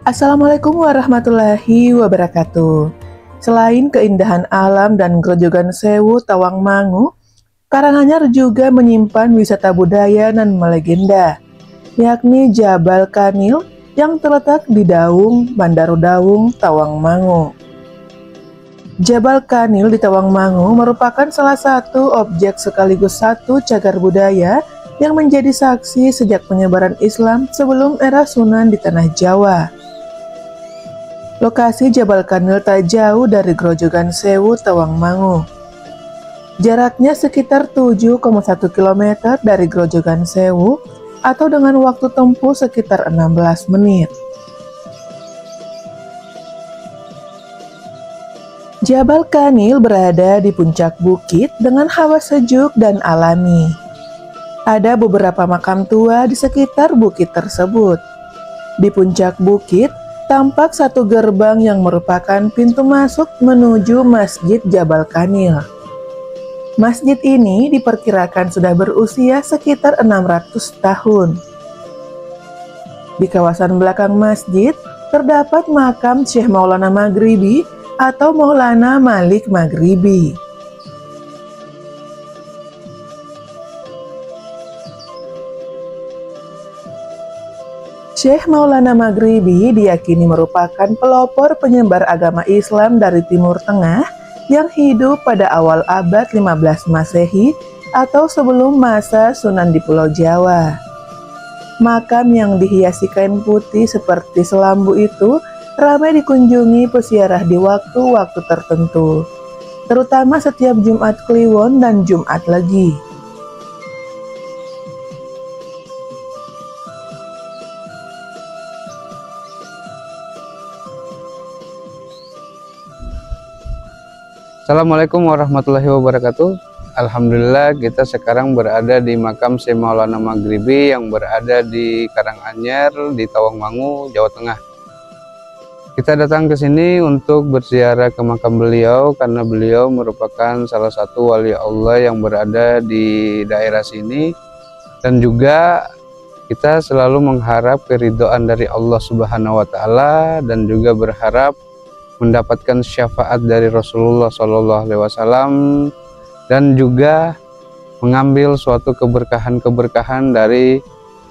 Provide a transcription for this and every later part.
Assalamualaikum warahmatullahi wabarakatuh. Selain keindahan alam dan Grojogan Sewu Tawangmangu, Karanganyar juga menyimpan wisata budaya dan melegenda, yakni Jabal Kanil yang terletak di Daung, Bandaru Daung, Tawangmangu. Jabal Kanil di Tawangmangu merupakan salah satu objek sekaligus satu cagar budaya yang menjadi saksi sejak penyebaran Islam sebelum era Sunan di Tanah Jawa. Lokasi Jabal Kanil tak jauh dari Grojogan Sewu Tawangmangu. Jaraknya sekitar 7,1 km dari Grojogan Sewu atau dengan waktu tempuh sekitar 16 menit. Jabal Kanil berada di puncak bukit dengan hawa sejuk dan alami. Ada beberapa makam tua di sekitar bukit tersebut. Di puncak bukit tampak satu gerbang yang merupakan pintu masuk menuju Masjid Jabal Kanil. Masjid ini diperkirakan sudah berusia sekitar 600 tahun. Di kawasan belakang masjid terdapat makam Syekh Maulana Maghribi atau Maulana Malik Maghribi. Syekh Maulana Maghribi diyakini merupakan pelopor penyebar agama Islam dari Timur Tengah yang hidup pada awal abad 15 Masehi atau sebelum masa Sunan di Pulau Jawa. Makam yang dihiasi kain putih seperti selambu itu ramai dikunjungi peziarah di waktu-waktu tertentu, terutama setiap Jumat Kliwon dan Jumat Legi. Assalamualaikum warahmatullahi wabarakatuh. Alhamdulillah kita sekarang berada di makam Syekh Maulana Maghribi yang berada di Karanganyar di Tawangmangu, Jawa Tengah. Kita datang ke sini untuk berziarah ke makam beliau karena beliau merupakan salah satu wali Allah yang berada di daerah sini, dan juga kita selalu mengharap keridhaan dari Allah Subhanahu wa taala dan juga berharap mendapatkan syafaat dari Rasulullah SAW dan juga mengambil suatu keberkahan-keberkahan dari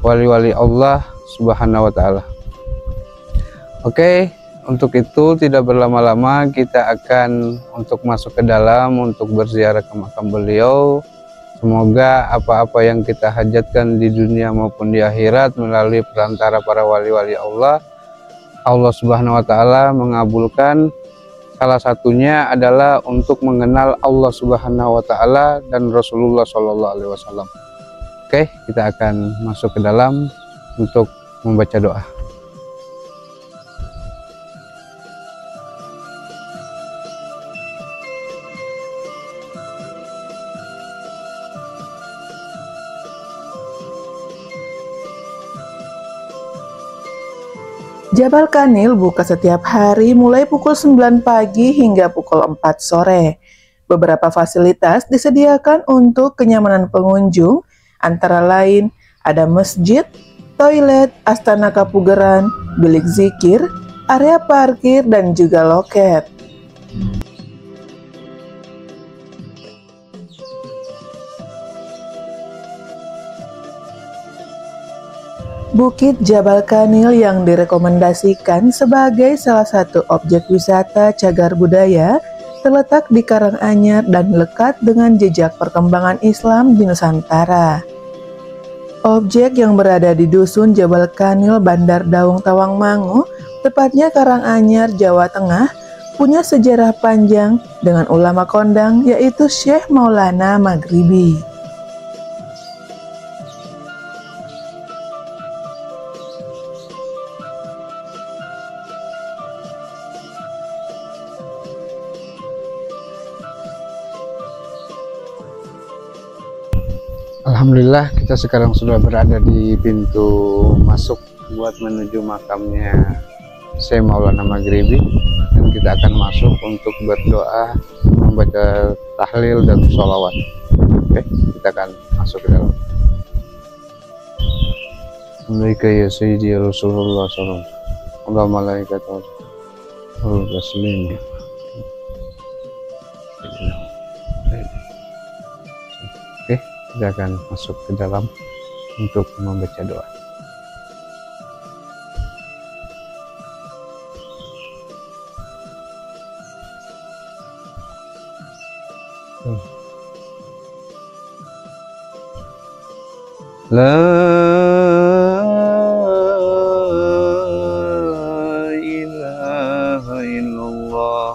wali-wali Allah Subhanahu wa taala. Oke, untuk itu tidak berlama-lama kita akan untuk masuk ke dalam untuk berziarah ke makam beliau. Semoga apa-apa yang kita hajatkan di dunia maupun di akhirat melalui perantara para wali-wali Allah Subhanahu wa taala mengabulkan. Salah satunya adalah untuk mengenal Allah Subhanahu wa taala dan Rasulullah SAW. Oke, kita akan masuk ke dalam untuk membaca doa. Jabal Kanil buka setiap hari mulai pukul 9 pagi hingga pukul 4 sore. Beberapa fasilitas disediakan untuk kenyamanan pengunjung, antara lain ada masjid, toilet, astana kapugeran, bilik zikir, area parkir, dan juga loket. Bukit Jabal Kanil yang direkomendasikan sebagai salah satu objek wisata cagar budaya terletak di Karanganyar dan lekat dengan jejak perkembangan Islam di Nusantara. Objek yang berada di Dusun Jabal Kanil, Bandar Daung, Tawangmangu, tepatnya Karanganyar, Jawa Tengah, punya sejarah panjang dengan ulama kondang yaitu Syekh Maulana Maghribi. Alhamdulillah kita sekarang sudah berada di pintu masuk buat menuju makamnya Syekh Maulana Maghribi, dan kita akan masuk untuk berdoa, membaca tahlil dan sholawat. Oke, kita akan masuk ke dalam. Assalamualaikum ya Sayyidi ya Rasulullah sallallahu alaihi wasallam. Allah malaikat Allah taslim. Oke, kita akan masuk ke dalam untuk membaca doa. La ilaha illallah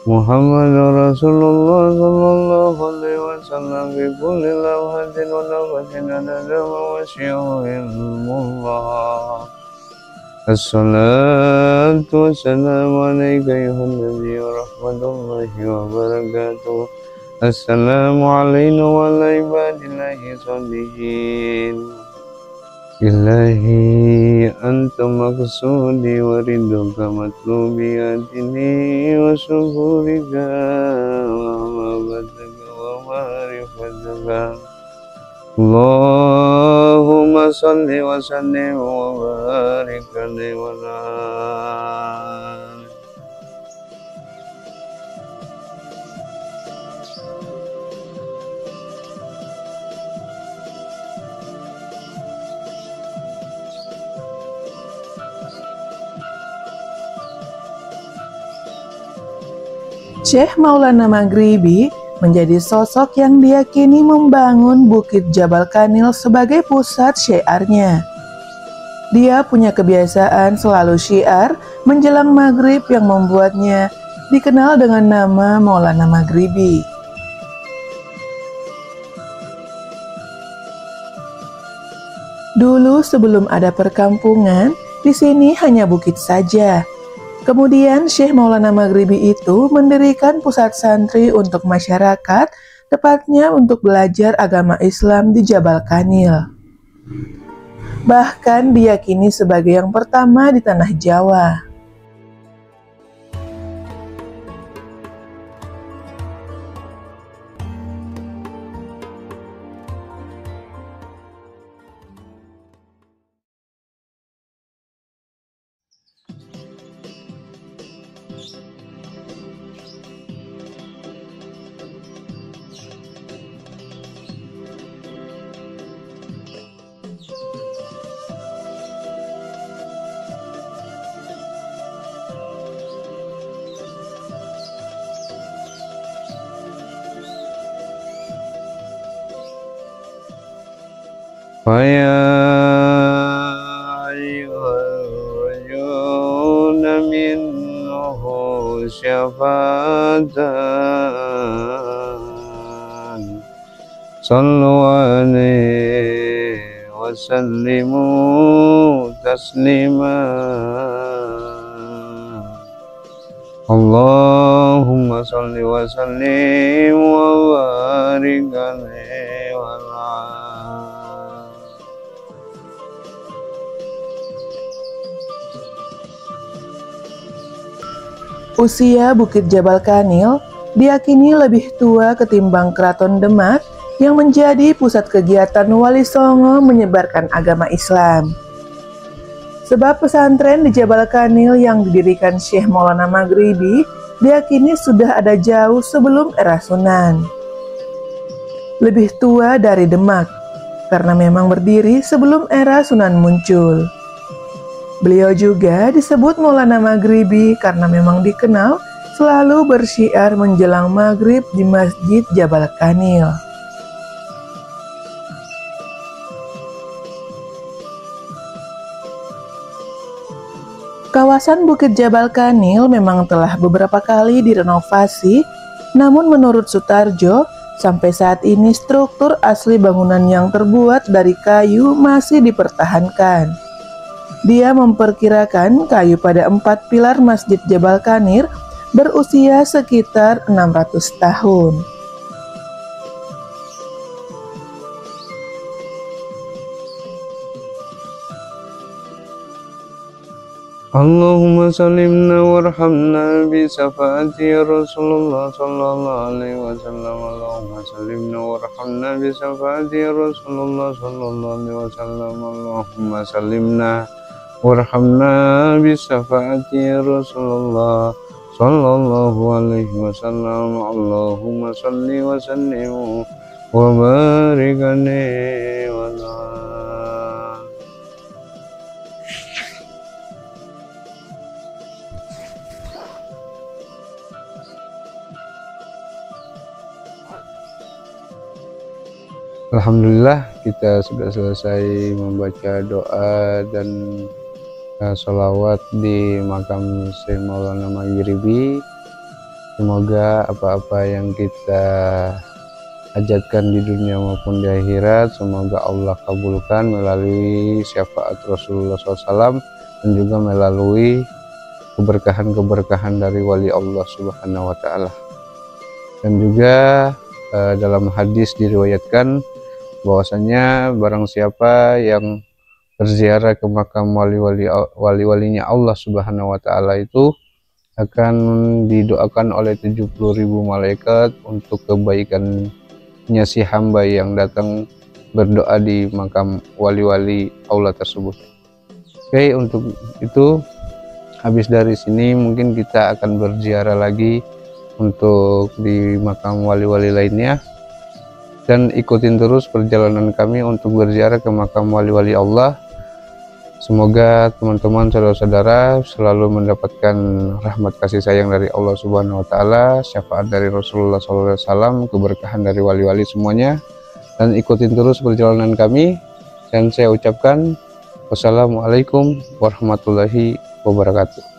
Muhammadur Rasulullah sallallahu alaihi wasallam bi kulli lawhatin wa nafasin adada wa syi'ilmullah. Assalatu wassalamu alaika ayuhan nabi wa rahmatullahi wa barakatuh. Assalamu alayna wa ala ibadillahi sholihin. Ilahi anta maqsudi wa ridhuka matlubi atini wa syukurika wa mabadaka wa marifataka. Allahumma salli wa sallim wa barik alaihi wa ala. Syekh Maulana Maghribi menjadi sosok yang diyakini membangun Bukit Jabal Kanil sebagai pusat syiarnya. Dia punya kebiasaan selalu syiar menjelang maghrib yang membuatnya dikenal dengan nama Maulana Maghribi. Dulu sebelum ada perkampungan, di sini hanya bukit saja. Kemudian Syekh Maulana Maghribi itu mendirikan pusat santri untuk masyarakat, tepatnya untuk belajar agama Islam di Jabal Kanil. Bahkan diyakini sebagai yang pertama di tanah Jawa. Faya ayyuhalladzina minhu syafatan sallu alaihi wa sallimu taslima. Allahumma salli wa sallim wa barik alaihi wa ala. Usia Bukit Jabal Kanil diyakini lebih tua ketimbang Keraton Demak yang menjadi pusat kegiatan Wali Songo menyebarkan agama Islam. Sebab pesantren di Jabal Kanil yang didirikan Syekh Maulana Maghribi diyakini sudah ada jauh sebelum era Sunan. Lebih tua dari Demak, karena memang berdiri sebelum era Sunan muncul. Beliau juga disebut Maulana Maghribi karena memang dikenal selalu bersyiar menjelang maghrib di Masjid Jabal Kanil. Kawasan Bukit Jabal Kanil memang telah beberapa kali direnovasi, namun menurut Sutarjo, sampai saat ini struktur asli bangunan yang terbuat dari kayu masih dipertahankan. Dia memperkirakan kayu pada 4 pilar Masjid Jabal Kanil berusia sekitar 600 tahun. Allahumma salimna warhamna bi syafaati Rasulullah sallallahu alaihi wasallam. Allahumma salimna warhamna bi syafaati Rasulullah sallallahu alaihi wasallam. Allahumma salimna warhamna bi syafaati Rasulullah sallallahu alaihi wasallam. Allahumma salli wa sallim wa barik alaihi wa sallam. Alhamdulillah, kita sudah selesai membaca doa dan sholawat di makam Syekh Maulana Maghribi. Semoga apa-apa yang kita hajatkan di dunia maupun di akhirat, semoga Allah kabulkan melalui syafaat Rasulullah SAW dan juga melalui keberkahan-keberkahan dari wali Allah Subhanahu wa Ta'ala. Dan juga dalam hadis diriwayatkan bahwasanya barang siapa yang berziarah ke makam wali-walinya Allah Subhanahu wa Ta'ala itu akan didoakan oleh 70.000 malaikat untuk kebaikannya si hamba yang datang berdoa di makam wali-wali Allah tersebut. Oke, untuk itu habis dari sini mungkin kita akan berziarah lagi untuk di makam wali-wali lainnya. Dan ikutin terus perjalanan kami untuk berziarah ke makam wali-wali Allah. Semoga teman-teman saudara-saudara selalu mendapatkan rahmat kasih sayang dari Allah Subhanahu wa Ta'ala, syafaat dari Rasulullah SAW, keberkahan dari wali-wali semuanya. Dan ikutin terus perjalanan kami. Dan saya ucapkan wassalamualaikum warahmatullahi wabarakatuh.